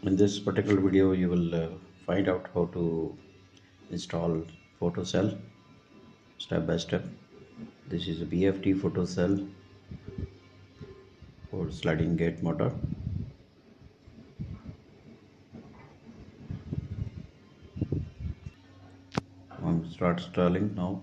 In this particular video, you will find out how to install photocell step by step. This is a BFT photocell for sliding gate motor. I'm start installing now.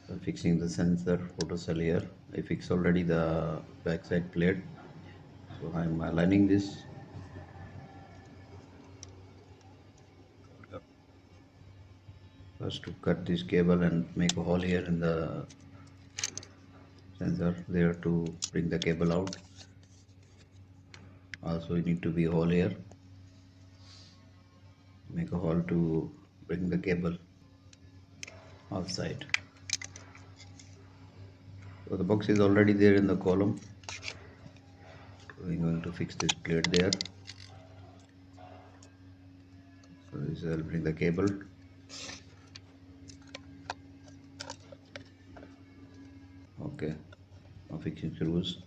I'm fixing the sensor photocell here. I fixed already the backside plate, so I'm aligning this. First to cut this cable and make a hole here in the sensor there to bring the cable out. Also you need to be a hole here, make a hole to bring the cable outside. So the box is already there in the column, so we're going to fix this plate there. So this will bring the cable. Okay, now fixing screws.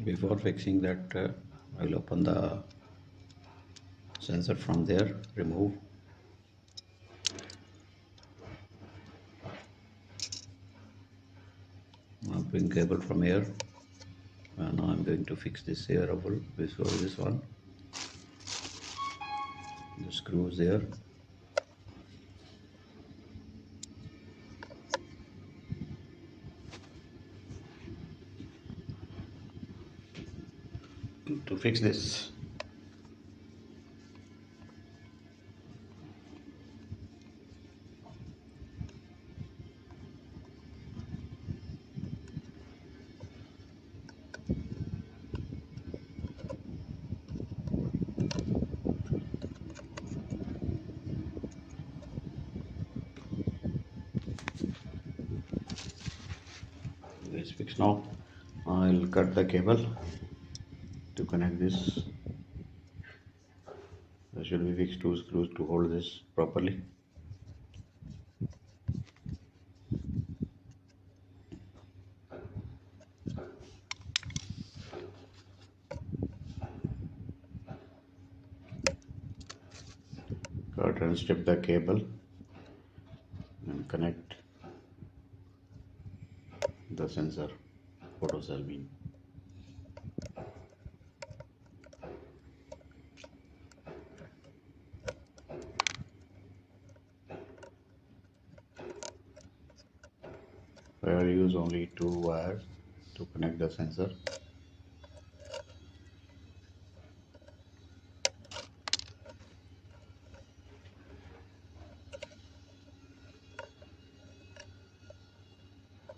Before fixing that, I will open the sensor from there, remove. Now bring cable from here, and now I'm going to fix this here before this one. The screws there. To fix this, it's fixed now. I'll cut the cable to connect this. There should be fixed two screws to hold this properly. Cut and strip the cable and connect the sensor photocell beam. I will use only two wires to connect the sensor.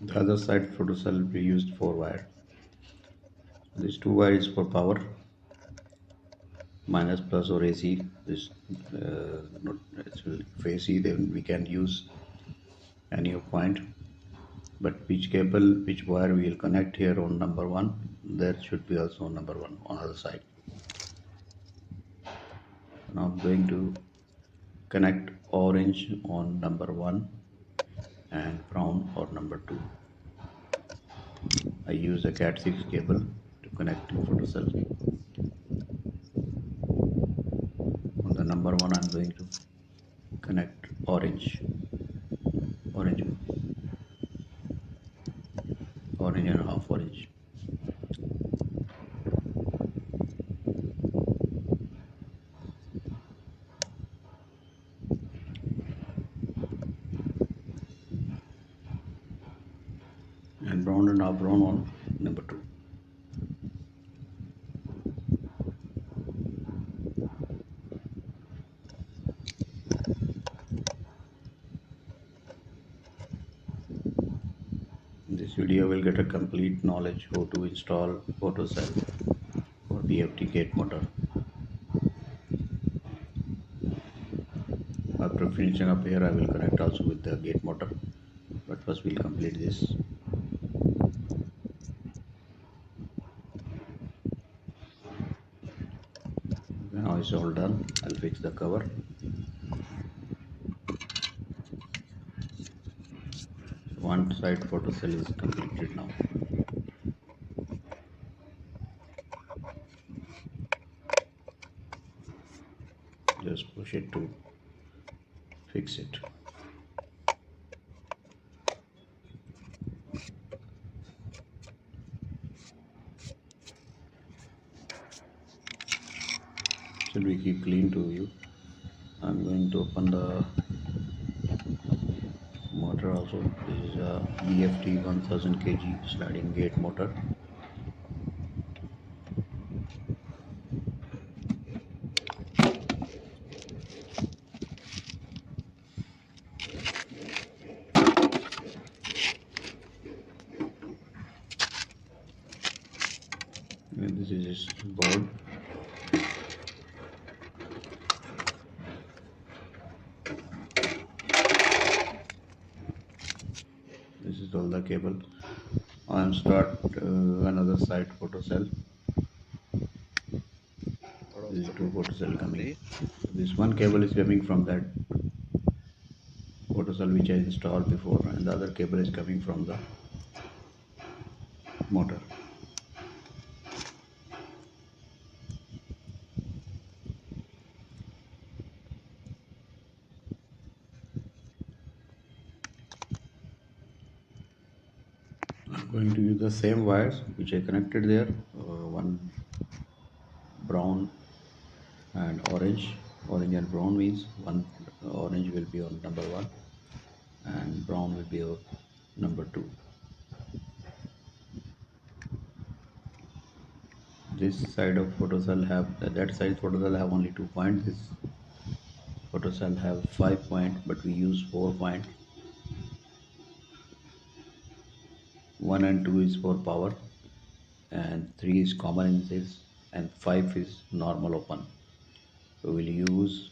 The other side photocell we used 4 wire. These 2 wires for power, minus plus or AC. This not actually for AC, then we can use any point. But which cable, which wire we will connect here on number 1, there should be also number 1 on other side. Now I'm going to connect orange on number 1 and brown on number 2. I use a Cat6 cable to connect to photocell. On the number 1 I'm going to connect orange and half orange. And brown and half brown on number 2. In this video will get a complete knowledge how to install photocell for BFT gate motor. After finishing up here, I will connect also with the gate motor, but first we'll complete this. Now it's all done. I'll fix the cover. One side photocell is completed now. Just push it to fix it. Should we keep clean to view? I'm going to open the motor also. This is a BFT 1000 kg sliding gate motor. And this is its board. This is all the cable. I am start another side photocell. This is two photocell coming. This one cable is coming from that photocell which I installed before, and the other cable is coming from the motor. I'm going to use the same wires which I connected there, one brown and orange. Orange and brown means one orange will be on number 1 and brown will be on number 2. This side of photocell have that side photocell have only 2 points. This photocell have 5 points, but we use 4 points. 1 and 2 is for power, and 3 is common in this, and 5 is normal open. So we'll use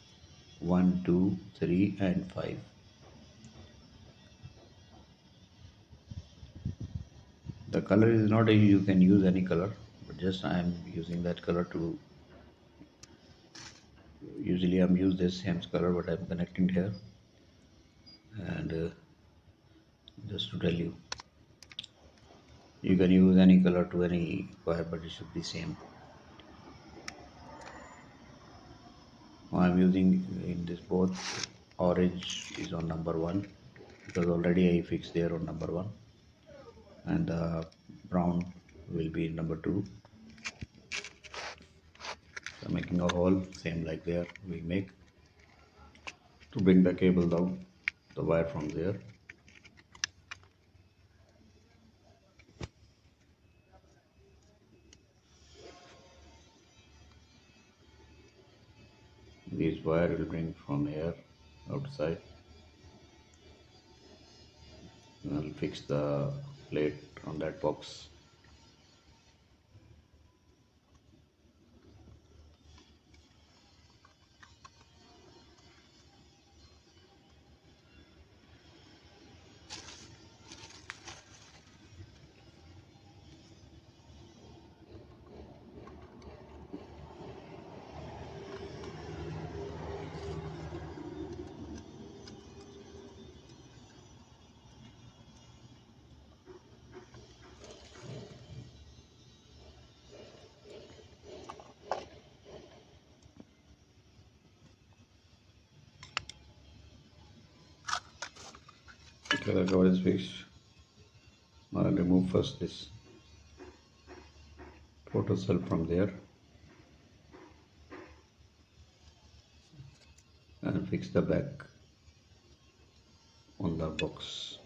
1, 2, 3 and 5. The color is not you can use any color, but just I am using that color to, usually I'm use this same color, but I'm connecting here, and just to tell you, you can use any color to any wire, but it should be same. I'm using in this both orange is on number 1 because already I fixed there on number 1, and brown will be number 2. So making a hole same like there we make to bring the cable down, the wire from there. This wire will bring from here outside. I'll fix the plate on that box. Okay, the cover is fixed. Now I'll remove first this photocell from there and fix the back on the box.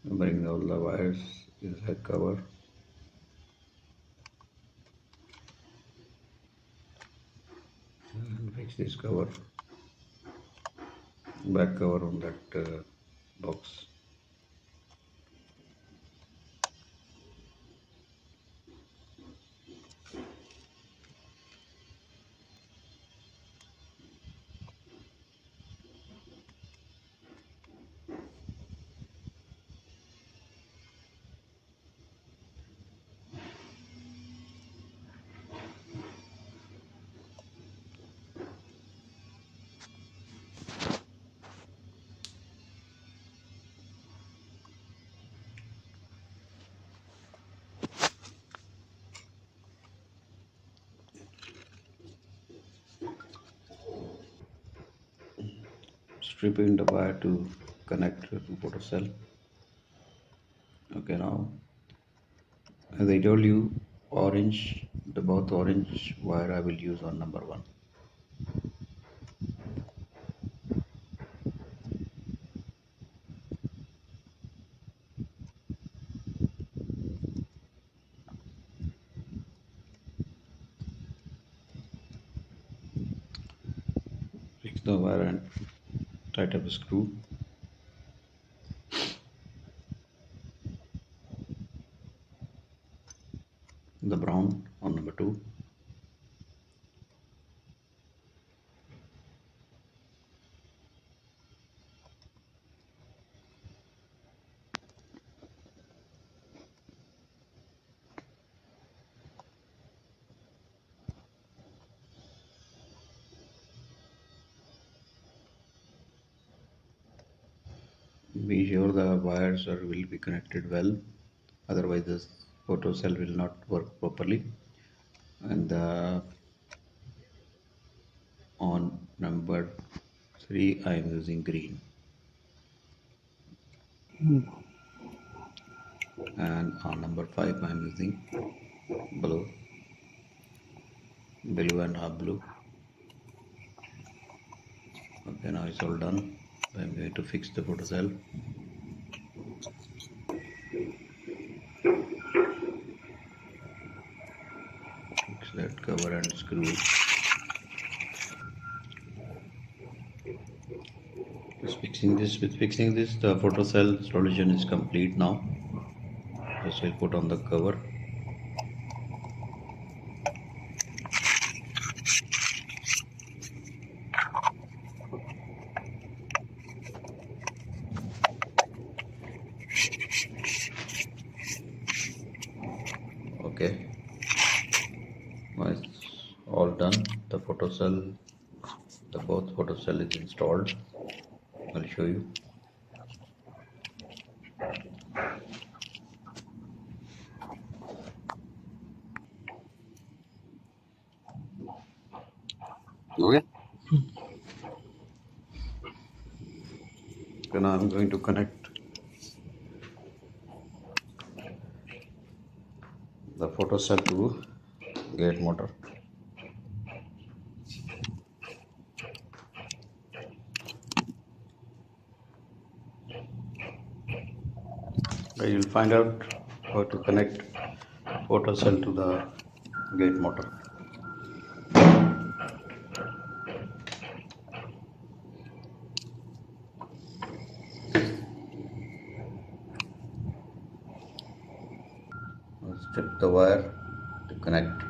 Bring all the wires inside cover. fix this cover, back cover on that box. Stripping the wire to connect to photocell. Okay, now as I told you, orange, the both orange wire I will use on number 1. Fix the wire and tight up a screw. The brown on number 2. Be sure the wires will be connected well, otherwise this photo cell will not work properly. And on number 3 I am using green, and on number 5 I am using blue and half blue. Okay, now it's all done. I'm going to fix the photo cell. Fix that cover and screw. With fixing this, the photo cell solution is complete now. Just will put on the cover. Okay, now it's all done. The photo cell, the both photo cell is installed. I'll show you. Okay. So now I'm going to connect the photo cell to gate motor. You will find out how to connect photo cell to the gate motor. Strip the wire to connect.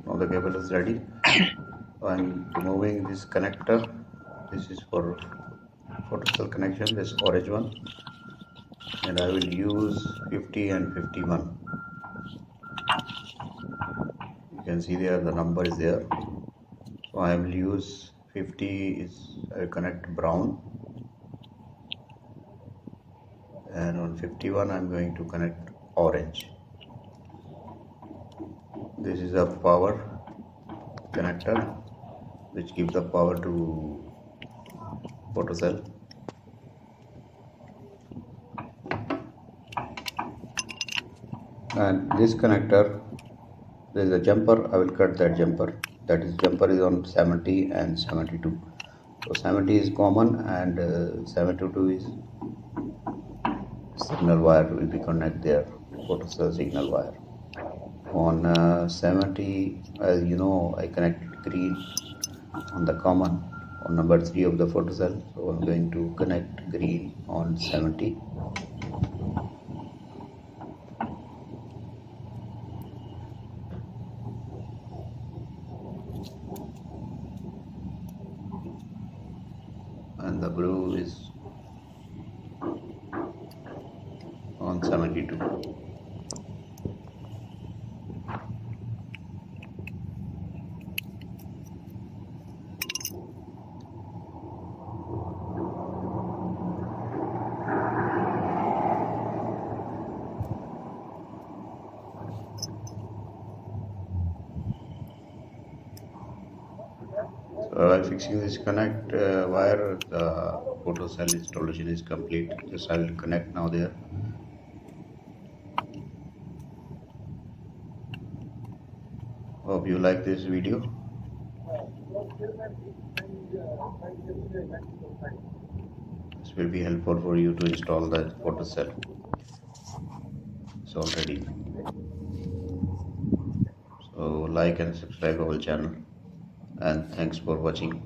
Now the cable is ready. I'm removing this connector. This is for photo cell connection, this orange one, and I will use 50 and 51. You can see there the number is there. So I will use 50 is I will connect brown, and on 51 I'm going to connect orange. This is a power connector which gives the power to photo cell. And this connector, there is a jumper, I will cut that jumper. that is jumper is on 70 and 72. So 70 is common and 72 is signal wire will be connect there, photocell signal wire. On 70, as you know, I connected green on the common on number 3 of the photocell. So I'm going to connect green on 70. And the blue is on 72. So while fixing this connect wire, the photocell installation is complete. Just I'll connect now there. Hope you like this video. This will be helpful for you to install the photocell. It's already. So like and subscribe our channel, and thanks for watching.